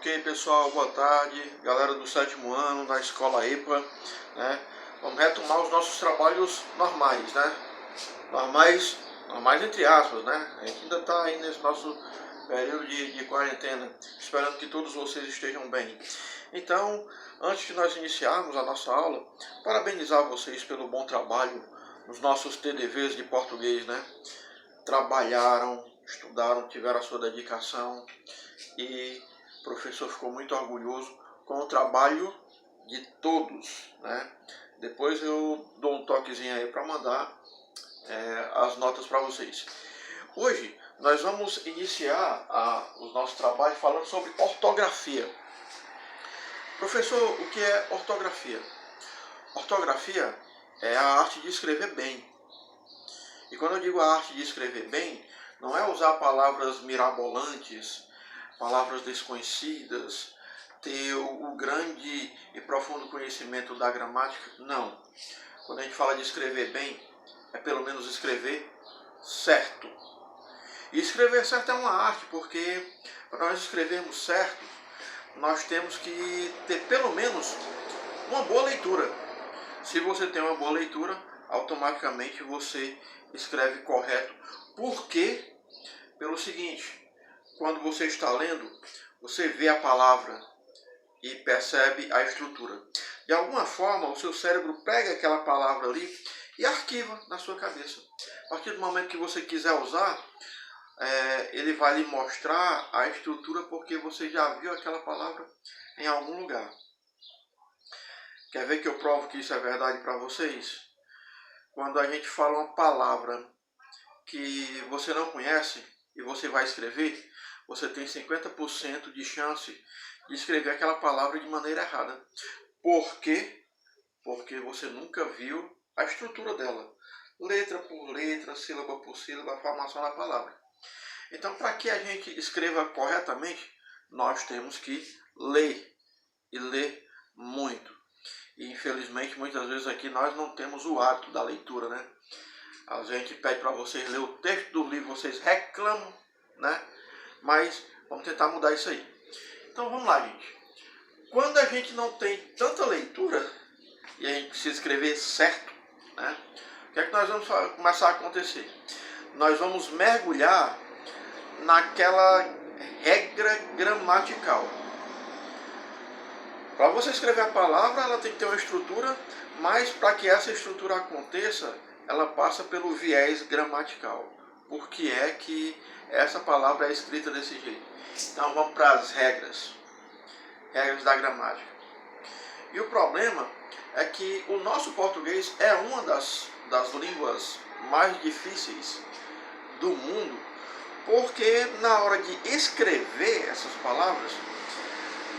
Ok, pessoal, boa tarde, galera do 7º ano da escola EPA, né? Vamos retomar os nossos trabalhos normais, né? Normais entre aspas, né? A gente ainda está aí nesse nosso período de quarentena, esperando que todos vocês estejam bem. Então, antes de nós iniciarmos a nossa aula, parabenizar vocês pelo bom trabalho nos nossos TDVs de português, né? Trabalharam, estudaram, tiveram a sua dedicação e o professor ficou muito orgulhoso com o trabalho de todos, né? Depois eu dou um toquezinho aí para mandar as notas para vocês. Hoje nós vamos iniciar os nossos trabalhos falando sobre ortografia. Professor, o que é ortografia? Ortografia é a arte de escrever bem. E quando eu digo a arte de escrever bem, não é usar palavras mirabolantes, palavras desconhecidas, ter o grande e profundo conhecimento da gramática. Não. Quando a gente fala de escrever bem, é pelo menos escrever certo. E escrever certo é uma arte, porque para nós escrevermos certo, nós temos que ter pelo menos uma boa leitura. Se você tem uma boa leitura, automaticamente você escreve correto. Por quê? Pelo seguinte, quando você está lendo, você vê a palavra e percebe a estrutura. De alguma forma, o seu cérebro pega aquela palavra ali e arquiva na sua cabeça. A partir do momento que você quiser usar, ele vai lhe mostrar a estrutura porque você já viu aquela palavra em algum lugar. Quer ver que eu provo que isso é verdade para vocês? Quando a gente fala uma palavra que você não conhece e você vai escrever, você tem 50% de chance de escrever aquela palavra de maneira errada. Por quê? Porque você nunca viu a estrutura dela. Letra por letra, sílaba por sílaba, a formação da palavra. Então, para que a gente escreva corretamente, nós temos que ler. E ler muito. E infelizmente, muitas vezes aqui nós não temos o hábito da leitura, né? A gente pede para vocês ler o texto do livro, vocês reclamam, né? Mas vamos tentar mudar isso aí. Então vamos lá, gente. Quando a gente não tem tanta leitura e a gente precisa escrever certo, né? O que é que nós vamos começar a acontecer? Nós vamos mergulhar naquela regra gramatical. Para você escrever a palavra, ela tem que ter uma estrutura, mas para que essa estrutura aconteça, ela passa pelo viés gramatical. Por que é que essa palavra é escrita desse jeito? Então vamos para as regras da gramática. E o problema é que o nosso português é uma das línguas mais difíceis do mundo, porque na hora de escrever essas palavras,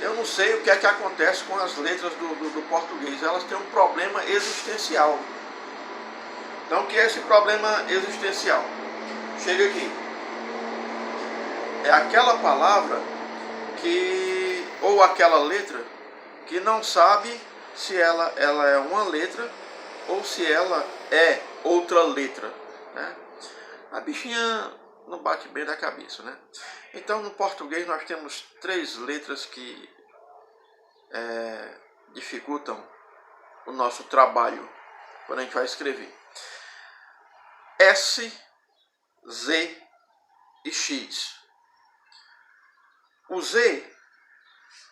eu não sei o que é que acontece com as letras do português. Elas têm um problema existencial. Então, o que é esse problema existencial? Chega aqui. É aquela palavra ou aquela letra que não sabe se ela é uma letra ou se ela é outra letra, né? A bichinha não bate bem da cabeça, né? Então, no português, nós temos 3 letras que dificultam o nosso trabalho quando a gente vai escrever. S, Z e X. O Z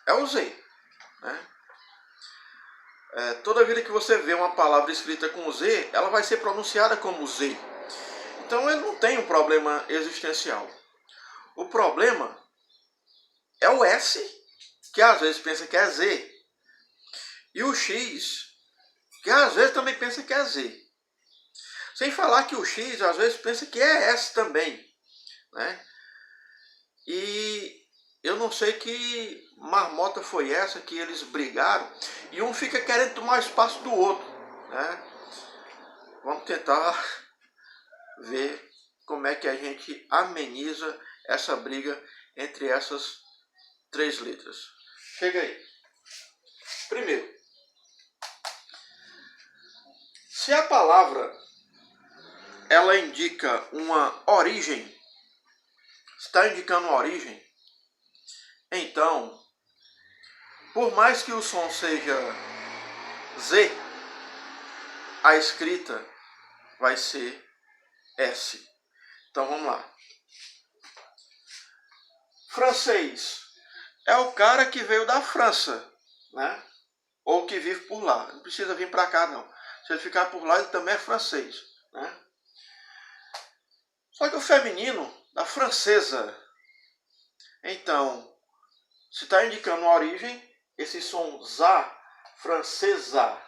é o Z, né? Toda vida que você vê uma palavra escrita com Z, ela vai ser pronunciada como Z. Então ele não tem um problema existencial. O problema é o S, que às vezes pensa que é Z, e o X, que às vezes também pensa que é Z. Sem falar que o X às vezes pensa que é S também, né? E eu não sei que marmota foi essa que eles brigaram e um fica querendo tomar espaço do outro, né? Vamos tentar ver como é que a gente ameniza essa briga entre essas 3 letras. Chega aí. Primeiro, se a palavra ela indica uma origem, está indicando uma origem, então Por mais que o som seja Z, a escrita vai ser S. Então vamos lá. Francês é o cara que veio da França, né? Ou que vive por lá. Não precisa vir para cá, não. Se ele ficar por lá, ele também é francês, né? Só que o feminino da francesa. Então, se está indicando a origem, esse som za, francesa,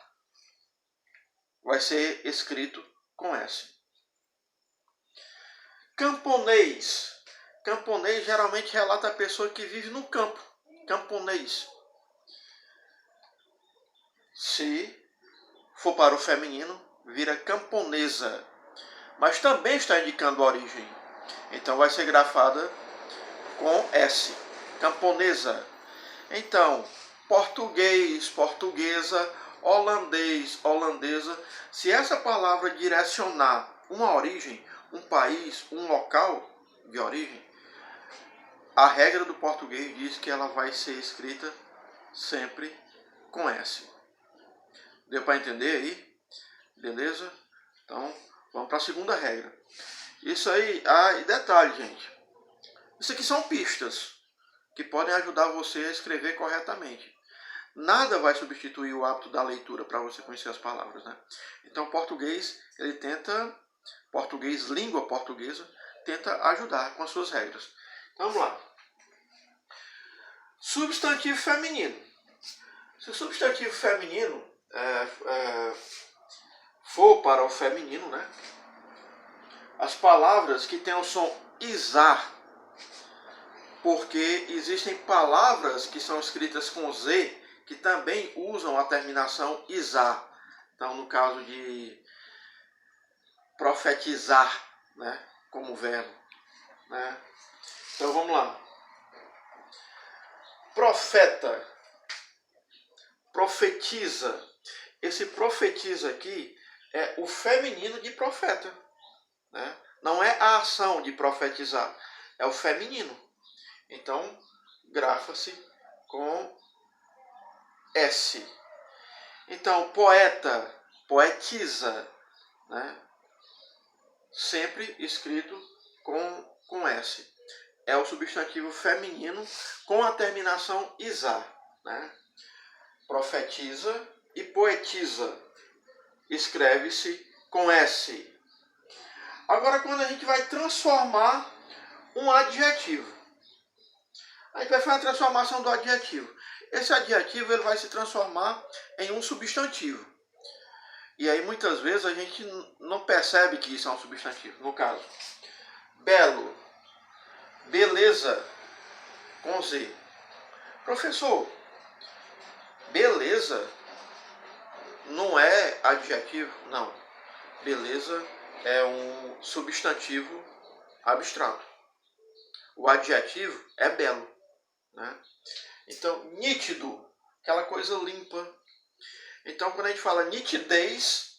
vai ser escrito com S. Camponês. Camponês geralmente relata a pessoa que vive no campo. Camponês. Se for para o feminino, vira camponesa. Mas também está indicando a origem. Então vai ser grafada com S. Camponesa. Então, português, portuguesa, holandês, holandesa. Se essa palavra direcionar uma origem, um país, um local de origem, a regra do português diz que ela vai ser escrita sempre com S. Deu para entender aí? Beleza? Então, vamos para a segunda regra. Isso aí, e detalhe, gente. Isso aqui são pistas que podem ajudar você a escrever corretamente. Nada vai substituir o hábito da leitura para você conhecer as palavras, né? Então, português, ele tenta, português, língua portuguesa, tenta ajudar com as suas regras. Então, vamos lá. Substantivo feminino. Se o substantivo feminino for para o feminino, né? As palavras que têm o som isar, porque existem palavras que são escritas com Z que também usam a terminação isar. Então, no caso de profetizar, né, como verbo, né? Então, vamos lá. Profeta, profetiza. Esse profetiza aqui é o feminino de profeta, né? Não é a ação de profetizar, é o feminino. Então, grafa-se com S. Então, poeta, poetiza, né? Sempre escrito com S. É o substantivo feminino com a terminação isar, né? Profetiza e poetiza. Escreve-se com S. Agora, quando a gente vai transformar um adjetivo, a gente vai fazer a transformação do adjetivo. Esse adjetivo ele vai se transformar em um substantivo. E aí, muitas vezes, a gente não percebe que isso é um substantivo. No caso, belo, beleza, com Z. Professor, beleza não é adjetivo? Não. Beleza é um substantivo abstrato. O adjetivo é belo, né? Então, nítido, aquela coisa limpa. Então, quando a gente fala nitidez,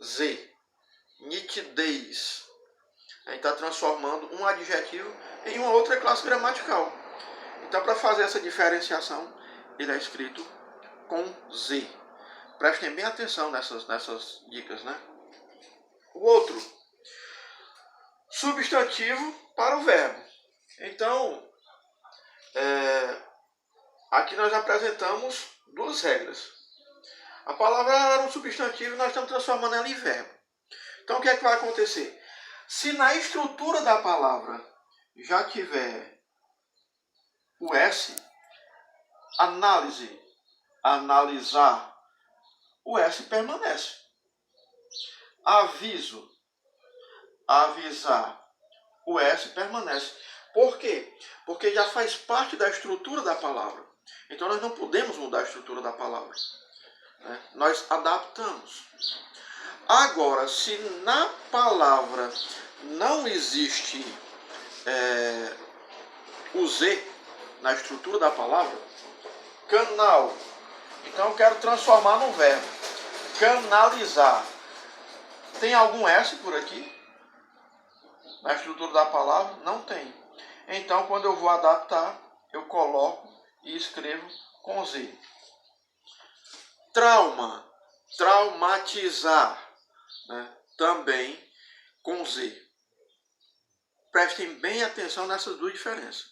Z, nitidez, a gente está transformando um adjetivo em uma outra classe gramatical. Então, para fazer essa diferenciação, ele é escrito com Z. Prestem bem atenção nessas dicas, né? O outro, substantivo para o verbo. Então, aqui nós apresentamos duas regras. A palavra era um substantivo e nós estamos transformando ela em verbo. Então, o que é que vai acontecer? Se na estrutura da palavra já tiver o S, análise, analisar, o S permanece. Aviso, avisar, o S permanece. Por quê? Porque já faz parte da estrutura da palavra. Então nós não podemos mudar a estrutura da palavra, né? Nós adaptamos. Agora, se na palavra não existe o Z na estrutura da palavra, canal. Então eu quero transformar num verbo. Canalizar. Tem algum S por aqui? Na estrutura da palavra? Não tem. Então, quando eu vou adaptar, eu coloco e escrevo com Z. Trauma, traumatizar, né? Também com Z. Prestem bem atenção nessas duas diferenças.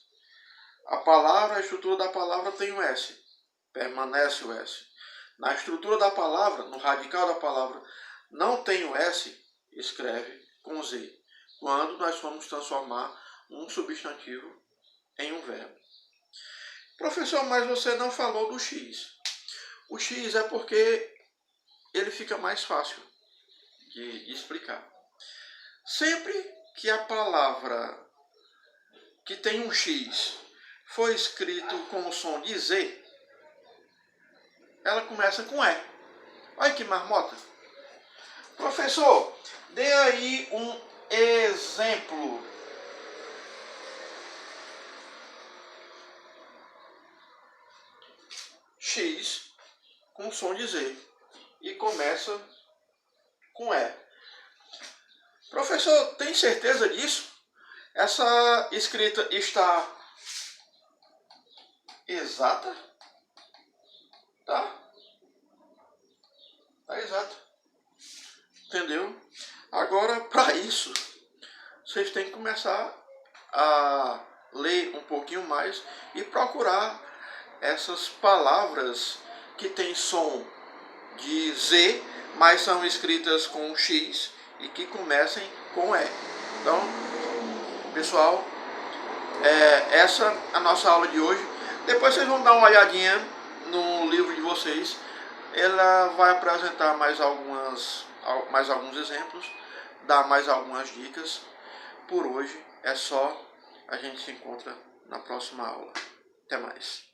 A estrutura da palavra tem o S, permanece o S. Na estrutura da palavra, no radical da palavra, não tem o S, escreve com Z. Quando nós vamos transformar um substantivo em um verbo. Professor, mas você não falou do X. O X é porque ele fica mais fácil de explicar. Sempre que a palavra que tem um X for escrito com o som de Z, ela começa com E. Olha que marmota. Professor, dê aí um exemplo. X com som de Z e começa com E. Professor, tem certeza disso? Essa escrita está exata? Tá? Tá exata. Entendeu? Agora, para isso, vocês têm que começar a ler um pouquinho mais e procurar essas palavras que têm som de Z, mas são escritas com X e que comecem com E. Então, pessoal, essa é a nossa aula de hoje. Depois vocês vão dar uma olhadinha no livro de vocês. Ela vai apresentar mais alguns exemplos, dar mais algumas dicas. Por hoje é só. A gente se encontra na próxima aula. Até mais.